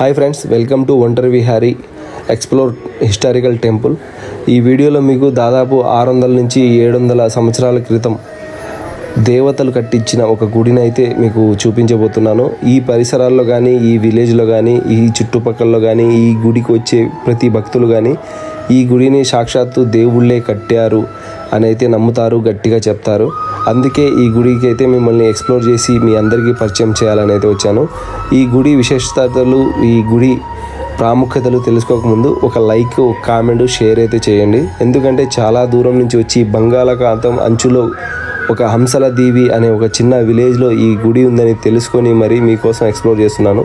Hi friends, welcome to ఒంటరి Vihari explore historical temple. ఈ వీడియోలో మీకు దాదాపు 600 నుంచి 700 సంవత్సరాల క్రితం దేవతలు కట్టించిన ఒక గుడిని అయితే మీకు చూపించబోతున్నాను. ఈ పరిసరాల్లో కానీ, ఈ విలేజ్లో కానీ, ఈ చుట్టుపక్కల కానీ, ఈ గుడికి వచ్చే ప్రతి భక్తులు కానీ ఈ గుడిని సాక్షాత్తు దేవుళ్ళే కట్టారు అని అయితే నమ్ముతారు, గట్టిగా చెప్తారు. అందుకే ఈ గుడికి అయితే మిమ్మల్ని ఎక్స్ప్లోర్ చేసి మీ అందరికీ పరిచయం చేయాలని అయితే వచ్చాను. ఈ గుడి విశేషతలు, ఈ గుడి ప్రాముఖ్యతలు తెలుసుకోకముందు ఒక లైక్, ఒక కామెంట్, షేర్ అయితే చేయండి. ఎందుకంటే చాలా దూరం నుంచి వచ్చి బంగాళాఖాతం అంచులో ఒక హంసల దీవి అనే ఒక చిన్న విలేజ్లో ఈ గుడి ఉందని తెలుసుకొని మరి మీకోసం ఎక్స్ప్లోర్ చేస్తున్నాను.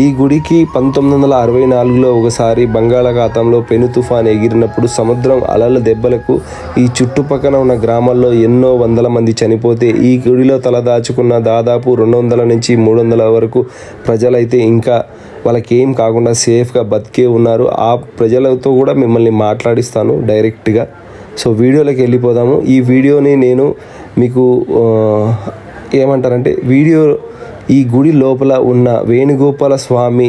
ఈ గుడికి 1964లో ఒకసారి బంగాళాఖాతంలో పెను తుఫాన్ ఎగిరినప్పుడు సముద్రం అలల దెబ్బలకు ఈ చుట్టుపక్కల ఉన్న గ్రామాల్లో ఎన్నో వందల మంది చనిపోతే ఈ గుడిలో తలదాచుకున్న దాదాపు 200 నుంచి 300 వరకు ప్రజలైతే ఇంకా వాళ్ళకి ఏం కాకుండా సేఫ్గా బతికే ఉన్నారు. ఆ ప్రజలతో కూడా మిమ్మల్ని మాట్లాడిస్తాను డైరెక్ట్గా. సో వీడియోలోకి వెళ్ళిపోదాము. ఈ వీడియోని నేను మీకు ఏమంటారంటే ఈ గుడి లోపల ఉన్న వేణుగోపాల స్వామి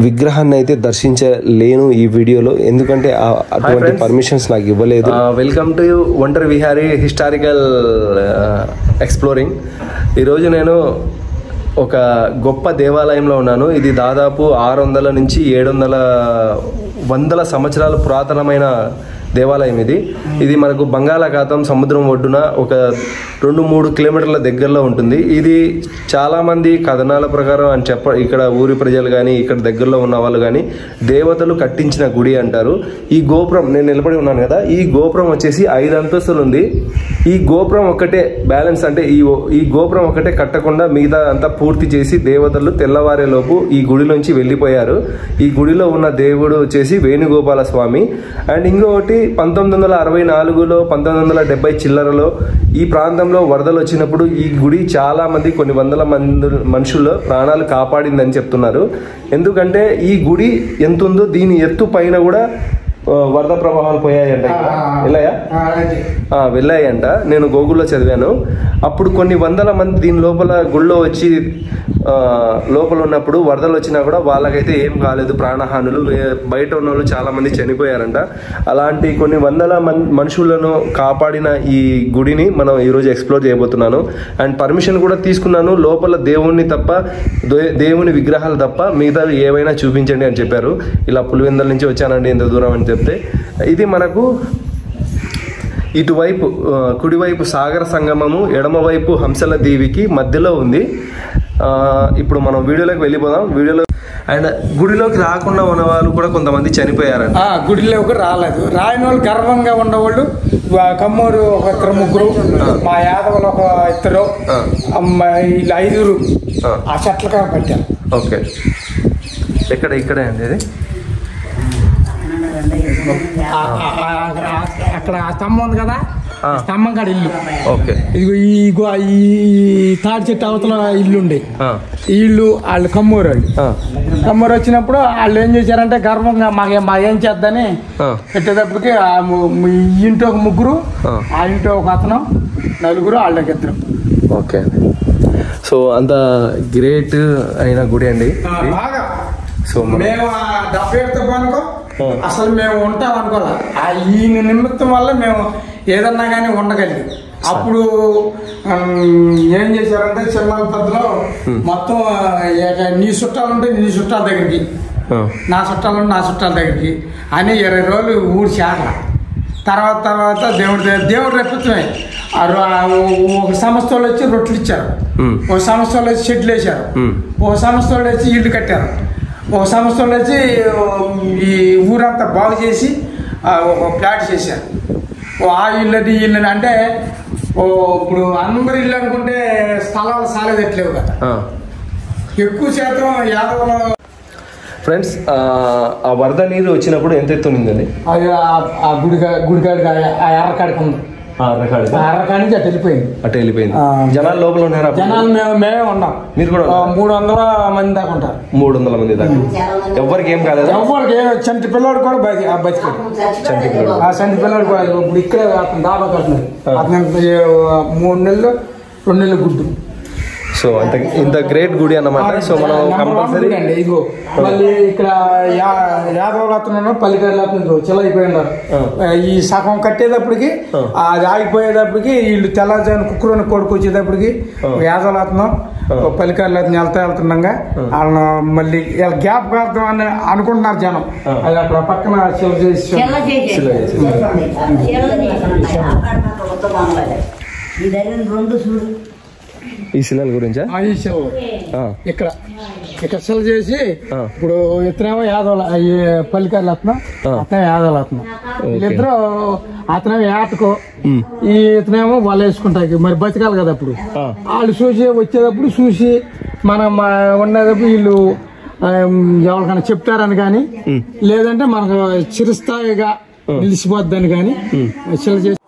విగ్రహాన్ని అయితే దర్శించలేను ఈ వీడియోలో, ఎందుకంటే అటువంటి పర్మిషన్స్ నాకు ఇవ్వలేదు. వెల్కమ్ టు ఒంటరి విహారీ హిస్టారికల్ ఎక్స్ప్లోరింగ్. ఈరోజు నేను ఒక గొప్ప దేవాలయంలో ఉన్నాను. ఇది దాదాపు 600 నుంచి 700 సంవత్సరాల పురాతనమైన దేవాలయం ఇది మనకు బంగాళాఖాతం సముద్రం ఒడ్డున ఒక 2-3 కిలోమీటర్ల దగ్గరలో ఉంటుంది. ఇది చాలామంది కథనాల ప్రకారం అని ఇక్కడ ఊరి ప్రజలు కానీ, ఇక్కడ దగ్గరలో ఉన్న వాళ్ళు కానీ దేవతలు కట్టించిన గుడి అంటారు. ఈ గోపురం, నేను నిలబడి ఉన్నాను కదా, ఈ గోపురం వచ్చేసి 5 అంతస్తులు ఉంది. ఈ గోపురం ఒక్కటే బ్యాలెన్స్, అంటే ఈ గోపురం ఒక్కటే కట్టకుండా మిగతా అంతా పూర్తి చేసి దేవతలు తెల్లవారేలోపు ఈ గుడిలోంచి వెళ్ళిపోయారు. ఈ గుడిలో ఉన్న దేవుడు వచ్చేసి వేణుగోపాల స్వామి. అండ్ ఇంకొకటి 1964లో 1970 చిల్లరలో ఈ ప్రాంతంలో వరదలు వచ్చినప్పుడు ఈ గుడి చాలా మంది, కొన్ని వందల మంది మనుషుల్లో ప్రాణాలు కాపాడిందని చెప్తున్నారు. ఎందుకంటే ఈ గుడి ఎంత ఉందో దీని ఎత్తు పైన కూడా వరద ప్రవాహాలు పోయాయంట. వెళ్ళాయంట. నేను గూగుల్లో చదివాను. అప్పుడు కొన్ని వందల మంది దీని లోపల గుళ్ళో వచ్చి లోపల ఉన్నప్పుడు వరదలు వచ్చినా కూడా వాళ్ళకైతే ఏం కాలేదు, ప్రాణహానులు. బయట ఉన్న వాళ్ళు చాలా మంది చనిపోయారంట. అలాంటి కొన్ని వందల మనుషులను కాపాడిన ఈ గుడిని మనం ఈరోజు ఎక్స్ప్లోర్ చేయబోతున్నాను. అండ్ పర్మిషన్ కూడా తీసుకున్నాను. లోపల దేవుణ్ణి తప్ప, దేవుని విగ్రహాలు తప్ప మిగతా ఏవైనా చూపించండి అని చెప్పారు. ఇలా పులివెందుల నుంచి వచ్చానండి ఇంత దూరం అని చెప్తే, ఇది మనకు ఇటువైపు కుడివైపు సాగర సంగమము, ఎడమవైపు హంసల దీవికి మధ్యలో ఉంది. ఇప్పుడు మనం వీడియోలోకి వెళ్ళిపోదాం. వీడియోలో అండ్ గుడిలోకి రాకుండా ఉన్న వాళ్ళు కూడా కొంతమంది చనిపోయారంట. గుడిలోకి రాలేదు. రాని వాళ్ళు గర్వంగా ఉన్నవాళ్ళు కమ్మూరు ఒక 2-3, మా యాదవులు ఒక 2, వీళ్ళు 5 ఆ చెట్లుగా పెట్టారు. ఓకే, ఇక్కడే అండి ఇది. అక్కడ స్తంభం ఉంది కదా, స్తంభం కాడ ఇల్లు. ఓకే, ఇదిగో ఈ తాడి చెట్టు అవతల ఇల్లు ఉండే ఇల్లు వాళ్ళు కమ్మూరు వచ్చినప్పుడు వాళ్ళు ఏం చేశారంటే గర్వంగా ఏం చేద్దని పెట్టేటప్పటికి ఈ ఇంటి ఒక 3, ఆ ఇంటి ఒక అతను, 4, వాళ్ళకి 2. ఓకే, సో అంత గ్రేట్ అయిన గుడి అండి. సో మేము 70 అనుకో అసలు మేము ఉంటాం అనుకోలే. ఈయన నిమిత్తం వల్ల మేము ఏదన్నా కానీ ఉండగలిగాం. అప్పుడు ఏం చేశారంటే చిన్న పెద్దలో మొత్తం నీ చుట్టాలు ఉంటే నీ చుట్టాల దగ్గరికి, నా చుట్టాలు ఉంటే నా చుట్టాల దగ్గరికి అని 20 రోజులు ఊరి చేరల. తర్వాత దేవుడు రెప్పమే. ఒక సంస్థ వాళ్ళు వచ్చి రొట్టెలు ఇచ్చారు, ఒక సంస్థ వాళ్ళు వచ్చి షెడ్లు వేశారు, ఒక సంస్థ వాళ్ళు వచ్చి ఇల్లు కట్టారు, ఒక సంస్థలు వచ్చి ఈ ఊరంతా బాగు చేసి ఒక ప్లాట్ చేశారు. ఆ ఇల్లు అంటే ఇప్పుడు అందరు ఇల్లు అనుకుంటే స్థలాలు సాలేదట్లేవు కదా, ఎక్కువ శాతం యాదవులు. ఫ్రెండ్స్, ఆ వరద నీరు వచ్చినప్పుడు ఎంత ఎత్తునిందండి? అది ఆ గుడికాడికి ఆ ఎర్రకాడికి ఉంది. అరకాడి నుంచి అటు వెళ్ళిపోయింది. జనాలు లోపల ఉన్నారా? జనాలు మేమే ఉన్నాం. మీరు కూడా 300 మంది దాకా ఉంటారు. 300 మంది దాకా. ఎవరికి ఏం కాలేదు? ఎవరికి చంటి పిల్లడు కూడా బతికాడు. చంటి పిల్లడు కూడా ఇప్పుడు ఇక్కడ అతను దాబా కట్టినది. అతను 3 నెలలు 2 నెలలు గుడ్డు. సో ఇంత గ్రేట్ గుడి అన్నమాట. సో మనం కంపల్సరీ ఇదిగో మళ్ళీ ఇక్కడ యాదవరత్నం పల్లికరత్నం చెలైపోయినారు. ఈ సగం కట్టేటప్పటికి అది ఆగిపోయేటప్పటికి వీళ్ళు తెల్లజాను కుక్కరుని కొడుకు వచ్చేటప్పటికి యాదవరత్నం పల్లికరత్నం వెళ్తుండగా వాళ్ళ మళ్ళీ గ్యాప్ కాద్దాం అని అనుకుంటున్నారు జనం. అది అక్కడ పక్కన ఈ శిలల గురించా? ఇక్కడ శిల చేసి ఇప్పుడు ఇతనేమో పల్లికరత్నం అతనే యాదవరత్నం. వీళ్ళిద్దరు అతనేమో ఏటకో ఇతనేమో వాళ్ళు వేసుకుంటాయి. మరి బతకాలి కదా అప్పుడు వాళ్ళు చూసి వచ్చేటప్పుడు చూసి మనం ఉండేటప్పుడు వీళ్ళు ఎవరికైనా చెప్తారని కానీ లేదంటే మనకు చిరుస్థాయిగా నిలిచిపోద్దని కానీ శిల చేసి